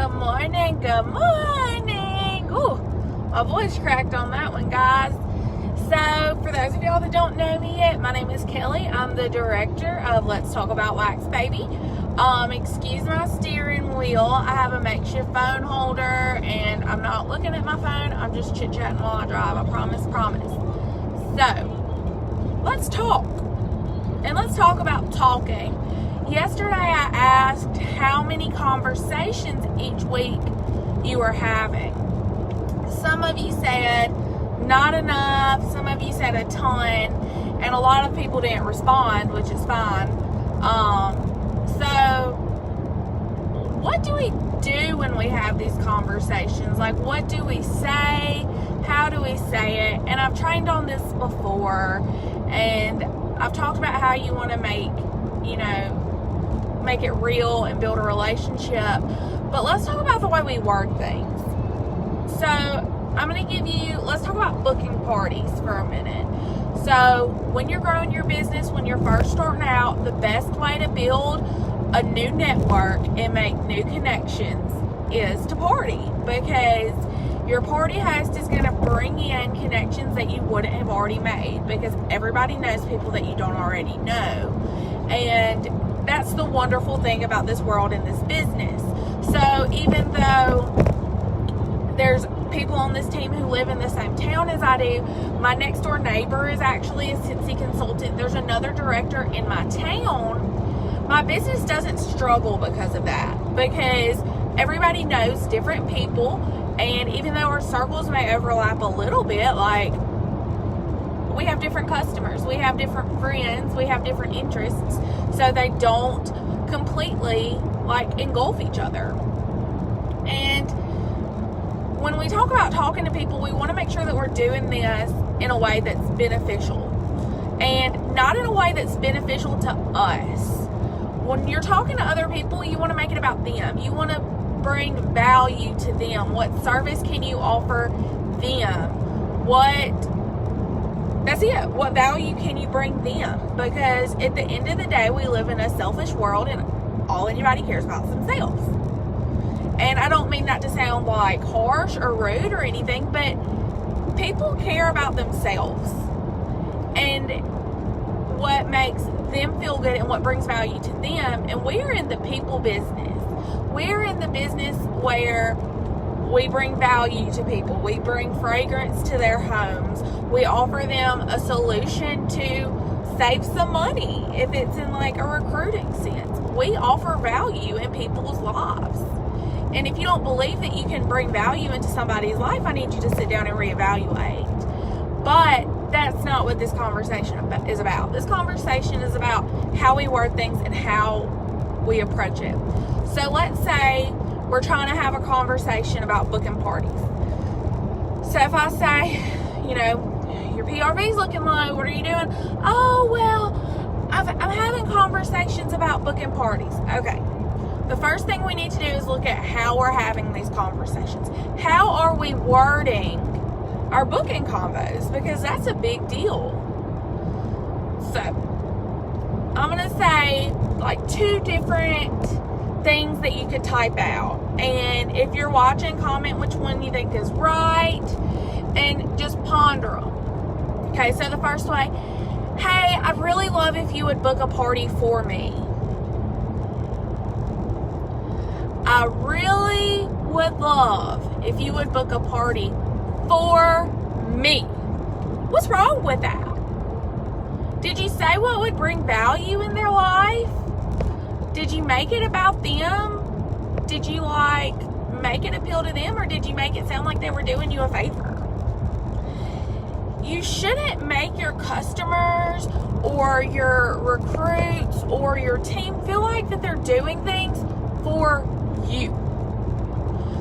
Good morning, good morning. Ooh, my voice cracked on that one, guys. So, for those of y'all that don't know me yet, my name is Kelly. I'm the director of Let's Talk About Wax Baby. Excuse my steering wheel. I have a makeshift phone holder, and I'm not looking at my phone. I'm just chit-chatting while I drive. I promise. So, let's talk. And let's talk about talking. Yesterday I asked how many conversations each week you were having. Some of you said not enough, some of you said a ton, and a lot of people didn't respond, which is fine. So what do we do when we have these conversations? Like, what do we say? How do we say it? And I've trained on this before, and I've talked about how you want to make it real and build a relationship. But let's talk about the way we word things. So I'm going to let's talk about booking parties for a minute. So when you're growing your business, when you're first starting out, the best way to build a new network and make new connections is to party, because your party host is going to bring in connections that you wouldn't have already made, because everybody knows people that you don't already know. And that's the wonderful thing about this world and this business. So even though there's people on this team who live in the same town as I do, my next door neighbor is actually a Cincy consultant. There's another director in my town. My business doesn't struggle because of that, because everybody knows different people. And even though our circles may overlap a little bit, like, we have different customers, we have different friends, we have different interests, so they don't completely engulf each other. And when we talk about talking to people, we want to make sure that we're doing this in a way that's beneficial, and not in a way that's beneficial to us. When you're talking to other people, you want to make it about them. You want to bring value to them. What service can you offer them? That's it. What value can you bring them? Because at the end of the day, we live in a selfish world, and all anybody cares about is themselves. And I don't mean that to sound like harsh or rude or anything, but people care about themselves and what makes them feel good and what brings value to them. And we're in the people business. We're in the business where we bring value to people. We bring fragrance to their homes. We offer them a solution to save some money if it's in a recruiting sense. We offer value in people's lives. And if you don't believe that you can bring value into somebody's life, I need you to sit down and reevaluate. But that's not what this conversation is about. This conversation is about how we word things and how we approach it. So let's say we're trying to have a conversation about booking parties. So if I say, your PRV's looking low, what are you doing? Oh, well, I'm having conversations about booking parties. Okay. The first thing we need to do is look at how we're having these conversations. How are we wording our booking combos? Because that's a big deal. So I'm going to say two different things that you could type out. And if you're watching, comment which one you think is right and just ponder them. Okay, so the first way, hey, I'd really love if you would book a party for me. I really would love if you would book a party for me. What's wrong with that? Did you say what would bring value in their life? Did you make it about them? Did you make it appeal to them, or did you make it sound like they were doing you a favor? You shouldn't make your customers or your recruits or your team feel like that they're doing things for you.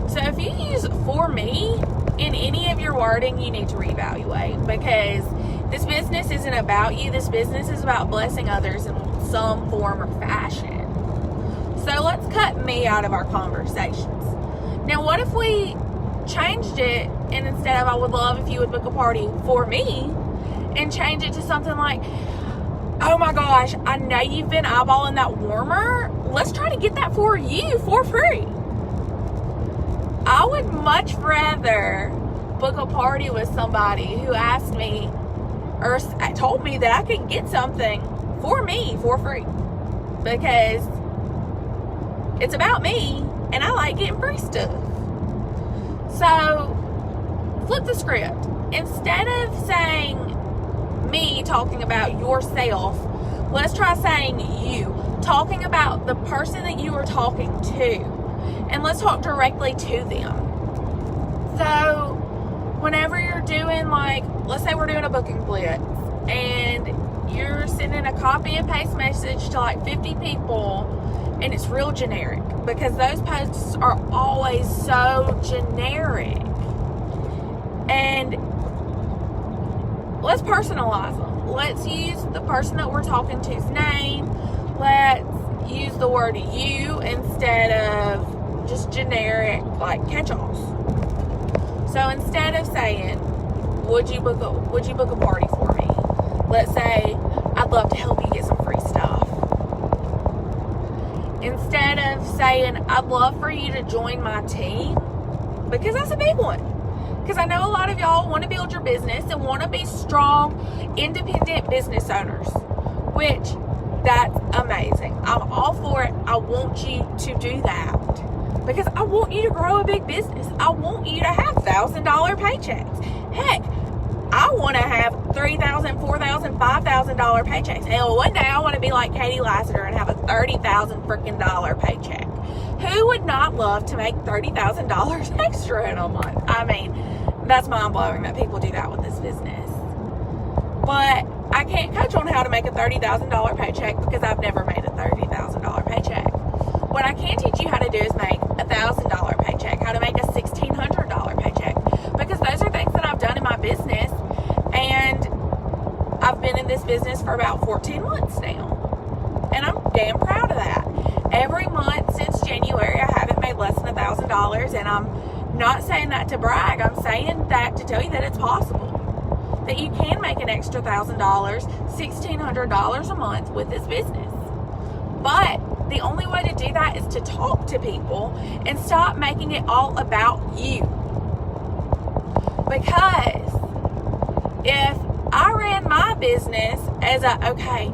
So if you use "for me" in any of your wording, you need to reevaluate, because this business isn't about you. This business is about blessing others in some form or fashion. So let's cut me out of our conversations. Now, what if we changed it, and instead of "I would love if you would book a party for me," and change it to something like, "Oh my gosh, I know you've been eyeballing that warmer. Let's try to get that for you for free." much rather book a party with somebody who asked me or told me that I could get something for me for free, because it's about me and I like getting free stuff. So flip the script. Instead of saying me talking about yourself, let's try saying you, talking about the person that you are talking to, and let's talk directly to them. So whenever you're doing, like, let's say we're doing a booking blitz and you're sending a copy and paste message to like 50 people, and it's real generic, because those posts are always so generic. And let's personalize them. Let's use the person that we're talking to's name. Let's use the word you instead of just generic, like, catch-alls. So instead of saying, would you book a party for me? Let's say, I'd love to help you get some free stuff. Instead of saying, I'd love for you to join my team, because that's a big one. Because I know a lot of y'all want to build your business and want to be strong, independent business owners, which, that's amazing. I'm all for it. I want you to do that, because I want you to grow a big business. I want you to have $1,000 paychecks. Heck, I want to have $3,000, $4,000, $5,000 paychecks. Hell, one day I want to be like Katie Lassiter and have a $30,000 freaking dollar paycheck. Who would not love to make $30,000 extra in a month? I mean, that's mind-blowing that people do that with this business. But I can't coach on how to make a $30,000 paycheck, because I've never made a $30,000 paycheck. What I can teach you how to do is make a $1,000 paycheck, how to make a $1,600 paycheck, because those are things that I've done in my business, and I've been in this business for about 14 months now, and I'm damn proud of that. Every month since January, I haven't made less than $1,000, and I'm not saying that to brag. I'm saying that to tell you that it's possible, that you can make an extra $1,000, $1,600 a month with this business. But the only way to do that is to talk to people and stop making it all about you. Because if I ran my business as okay,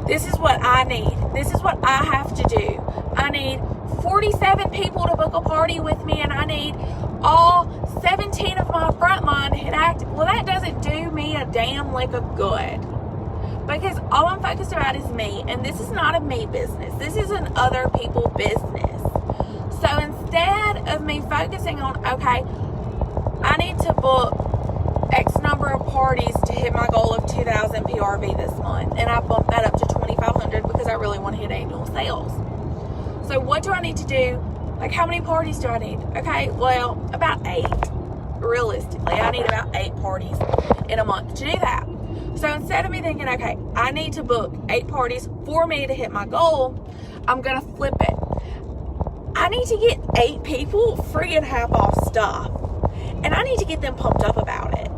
this is what I need, this is what I have to do, I need 47 people to book a party with me, and I need all 17 of my frontline hit active. Well, that doesn't do me a damn lick of good, because all I'm focused about is me, and this is not a me business. This is an other people business. So instead of me focusing on, okay, I need to book X number of parties to hit my goal of 2,000 PRV this month, and I bumped that up to 2,500 because I really want to hit annual sales. So what do I need to do? Like, how many parties do I need? Okay, well, about 8. Realistically, I need about 8 parties in a month to do that. So instead of me thinking, okay, I need to book 8 parties for me to hit my goal, I'm going to flip it. I need to get 8 people free and half off stuff, and I need to get them pumped up about it.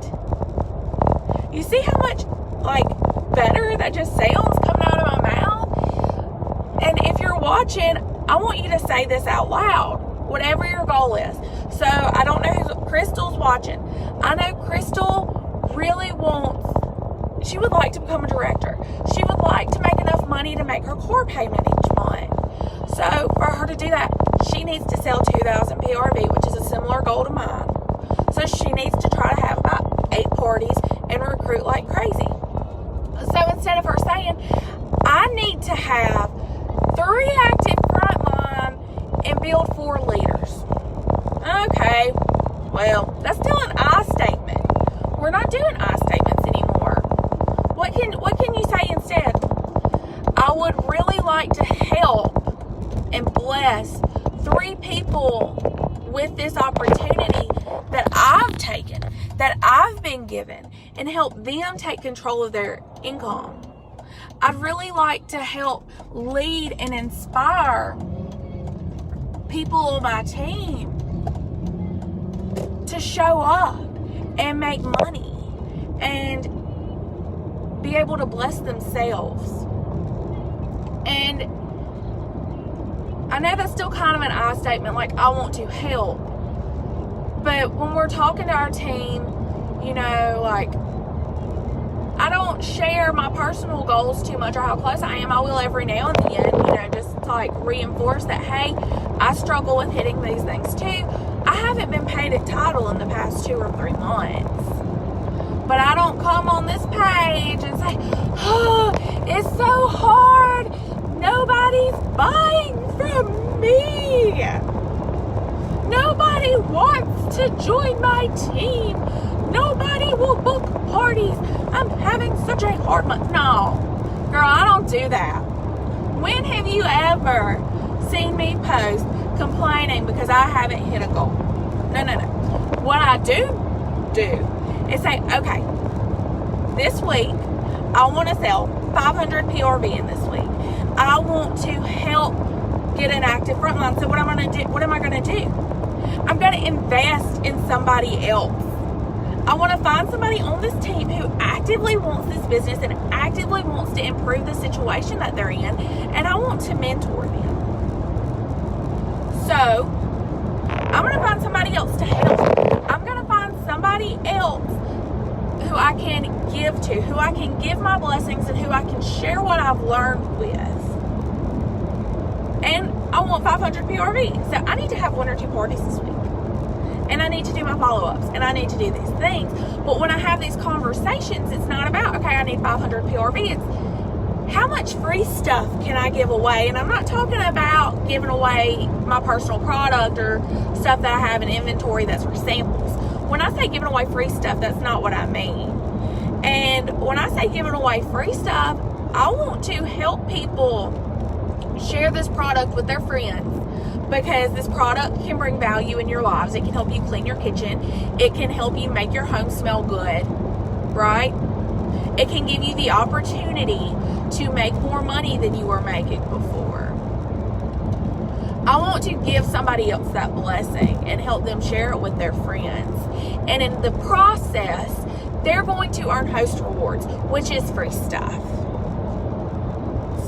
You see how much, like, better that just sounds coming out of my mouth? And if you're watching, I want you to say this out loud, whatever your goal is. So I don't know who Crystal's watching. I know Crystal really wants, she would like to become a director. She would like to make enough money to make her core payment each month. So for her to do that, she needs to sell 2,000 PRV, which is a similar goal to mine. So she needs to try to have about 8 parties and recruit like crazy. So instead of her saying, I need to have 3 active frontline and build 4 leaders. Okay, well, that's still an I statement. We're not doing I statements anymore. What can you say instead? I would really like to help and bless 3 people with this opportunity that I've taken, that I've been given, and help them take control of their income. I'd really like to help lead and inspire people on my team to show up and make money and be able to bless themselves. And I know that's still kind of an I statement, like I want to help, But when we're talking to our team, you know, like, I don't share my personal goals too much or how close I am. I will every now and then, you know, just to like reinforce that, hey, I struggle with hitting these things too. I haven't been paid a title in the past 2 or 3 months. But I don't come on this page and say, oh, it's so hard. Nobody's buying from me. Nobody wants to join my team. Nobody will book parties. I'm having such a hard month. No, girl, I don't do that. When have you ever seen me post complaining because I haven't hit a goal? No. What I do is say, okay, this week, I want to sell 500 PRV in this week. I want to help get an active frontline. So what am I going to do? I'm going to invest in somebody else. I want to find somebody on this team who actively wants this business and actively wants to improve the situation that they're in, and I want to mentor them. So, I'm going to find somebody else to help. I'm going to find somebody else who I can give to, who I can give my blessings and who I can share what I've learned with. And I want 500 PRV. So, I need to have 1 or 2 parties this week. And I need to do my follow-ups, and I need to do these things. But when I have these conversations, it's not about, okay, I need 500 PRV. It's how much free stuff can I give away? And I'm not talking about giving away my personal product or stuff that I have in inventory that's for samples. When I say giving away free stuff, that's not what I mean. And when I say giving away free stuff, I want to help people share this product with their friends. Because this product can bring value in your lives. It can help you clean your kitchen. It can help you make your home smell good, right? It can give you the opportunity to make more money than you were making before. I want to give somebody else that blessing and help them share it with their friends. And in the process, they're going to earn host rewards, which is free stuff.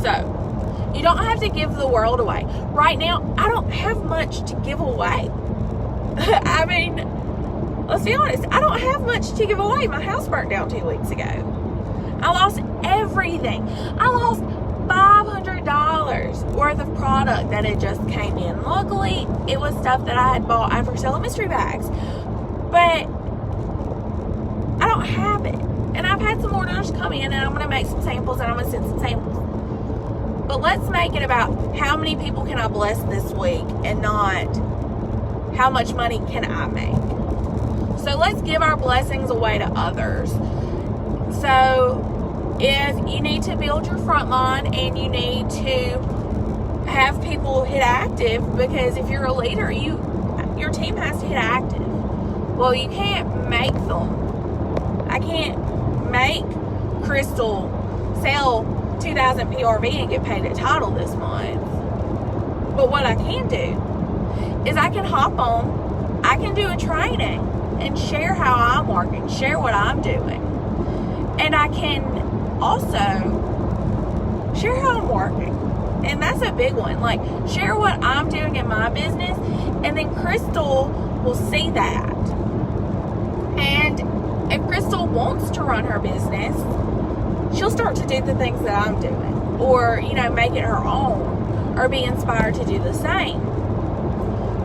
So, you don't have to give the world away. Right now, I don't have much to give away. I mean, let's be honest. I don't have much to give away. My house burnt down 2 weeks ago. I lost everything. I lost $500 worth of product that had just came in. Luckily, it was stuff that I had bought after selling mystery bags. But I don't have it. And I've had some orders come in, and I'm going to make some samples, and I'm going to send some samples. But let's make it about how many people can I bless this week and not how much money can I make. So let's give our blessings away to others. So if you need to build your front line and you need to have people hit active, because if you're a leader, your team has to hit active. Well, you can't make them. I can't make Crystal sell 2,000 PRV and get paid a title this month. But what I can do is I can hop on, I can do a training and share how I'm working, share what I'm doing. And I can also share how I'm working. And that's a big one. Like, share what I'm doing in my business, and then Crystal will see that. And if Crystal wants to run her business, she'll start to do the things that I'm doing, or, you know, make it her own, or be inspired to do the same.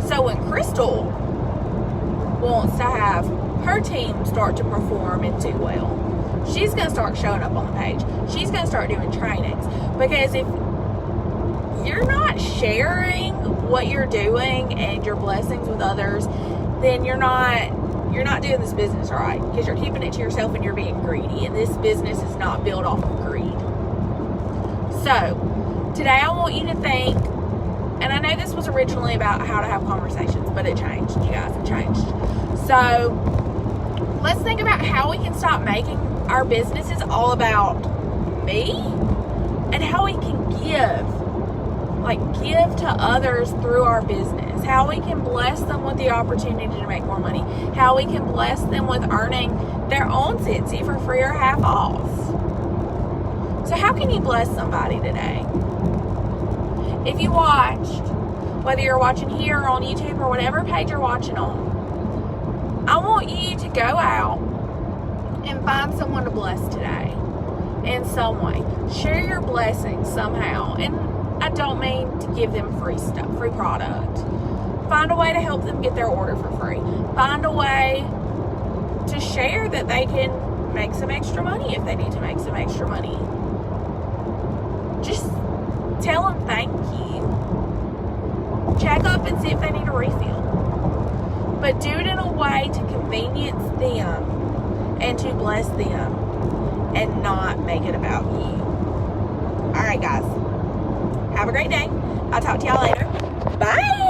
So when Crystal wants to have her team start to perform and do well, she's going to start showing up on the page. She's going to start doing trainings. Because if you're not sharing what you're doing and your blessings with others, then you're not doing this business right, because you're keeping it to yourself and you're being greedy, and this business is not built off of greed. So today I want you to think, and I know this was originally about how to have conversations, but it changed, you guys, it changed. So let's think about how we can stop making our businesses all about me, and how we can give to others through our business, how we can bless them with the opportunity to make more money, how we can bless them with earning their own Etsy for free or half off. So how can you bless somebody today? If you watched, whether you're watching here or on YouTube or whatever page you're watching on, I want you to go out and find someone to bless today in some way. Share your blessings somehow. And I don't mean to give them free stuff, free product. Find a way to help them get their order for free. Find a way to share that they can make some extra money if they need to make some extra money. Just tell them thank you. Check up and see if they need a refill. But do it in a way to convenience them and to bless them and not make it about you. Alright guys, have a great day. I'll talk to y'all later. Bye.